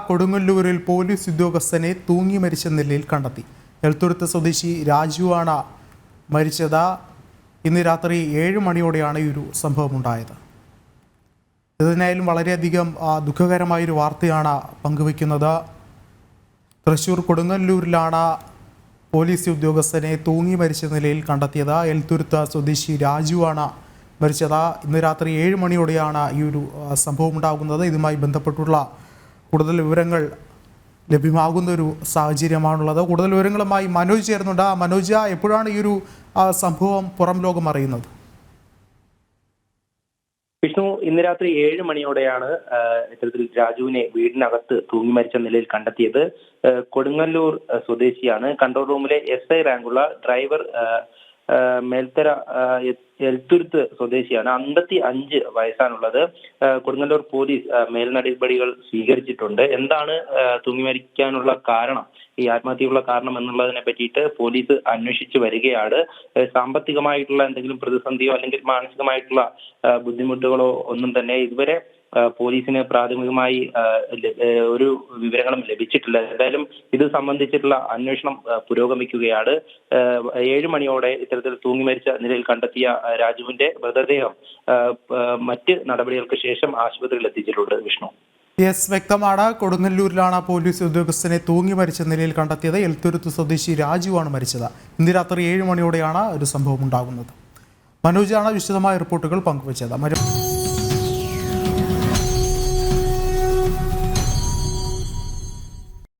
കൊടുങ്ങല്ലൂരിൽ പോലീസ് ഉദ്യോഗസ്ഥനെ തൂങ്ങി മരിച്ച നിലയിൽ കണ്ടെത്തി. എൽത്തുരുത്ത് സ്വദേശി രാജുവാണ് മരിച്ചത്. ഇന്ന് രാത്രി 7 മണിയോടെയാണ് ഈ ഒരു സംഭവം ഉണ്ടായത്. ഇതിനായാലും വളരെയധികം ദുഃഖകരമായൊരു വാർത്തയാണ് പങ്കുവയ്ക്കുന്നത്. തൃശ്ശൂർ കൊടുങ്ങല്ലൂരിലാണ് പോലീസ് ഉദ്യോഗസ്ഥനെ തൂങ്ങി മരിച്ച നിലയിൽ കണ്ടെത്തിയത്. എൽത്തുരുത്ത് സ്വദേശി രാജുവാണ് മരിച്ചത്. ഇന്ന് രാത്രി 7 മണിയോടെയാണ് ഈ ഒരു സംഭവം ഉണ്ടാകുന്നത്. ഇതുമായി ബന്ധപ്പെട്ടുള്ള കൂടുതൽ വിവരങ്ങൾ ലഭ്യമാകുന്ന ഒരു സാഹചര്യമാണുള്ളത്. കൂടുതൽ വിവരങ്ങളുമായി മനോജ് ചേർന്നുണ്ട്. മനോജ്, എപ്പോഴാണ് ഈ ഒരു സംഭവം പുറം ലോകം അറിയുന്നത്? വിഷ്ണു, ഇന്ന് രാത്രി 7 മണിയോടെയാണ് ഇത്തരത്തിൽ രാജുവിനെ വീടിനകത്ത് തൂങ്ങി മരിച്ച നിലയിൽ കണ്ടെത്തിയത്. കൊടുങ്ങല്ലൂർ സ്വദേശിയാണ്. കൺട്രോൾ റൂമിലെ SI റാങ്കുള്ള ഡ്രൈവർ മേൽത്തര എൽത്തുരുത്ത് സ്വദേശിയാണ്. 55 വയസ്സാണുള്ളത്. കൊടുങ്ങല്ലൂർ പോലീസ് മേൽനടപടികൾ സ്വീകരിച്ചിട്ടുണ്ട്. എന്താണ് തൂങ്ങി മരിക്കാനുള്ള കാരണം, ഈ ആത്മഹത്യയുള്ള കാരണം എന്നുള്ളതിനെ പറ്റിയിട്ട് പോലീസ് അന്വേഷിച്ചു വരികയാണ്. സാമ്പത്തികമായിട്ടുള്ള എന്തെങ്കിലും പ്രതിസന്ധിയോ അല്ലെങ്കിൽ മാനസികമായിട്ടുള്ള ബുദ്ധിമുട്ടുകളോ ഒന്നും തന്നെ ഇതുവരെ പോലീസിന് പ്രാഥമികമായി ഒരു വിവരങ്ങളും ലഭിച്ചിട്ടില്ല. എന്തായാലും ഇത് സംബന്ധിച്ചിട്ടുള്ള അന്വേഷണം പുരോഗമിക്കുകയാണ്. 7 മണിയോടെ ഇത്തരത്തിൽ തൂങ്ങി മരിച്ച നിലയിൽ കണ്ടെത്തിയ രാജുവിന്റെ മൃതദേഹം മറ്റ് നടപടികൾക്ക് ശേഷം ആശുപത്രിയിൽ എത്തിച്ചിട്ടുണ്ട്. വിഷ്ണു, വ്യക്തമാണ്. കൊടുങ്ങല്ലൂരിലാണ് പോലീസ് ഉദ്യോഗസ്ഥനെ തൂങ്ങി മരിച്ച നിലയിൽ കണ്ടെത്തിയത്. എൽത്തുരുത്ത് സ്വദേശി രാജുവാണ് മരിച്ചത്. ഇന്ന് രാത്രി 7 മണിയോടെയാണ് ഒരു സംഭവം ഉണ്ടാകുന്നത്. മനോജാണ് വിശദമായ റിപ്പോർട്ടുകൾ പങ്കുവച്ചത്.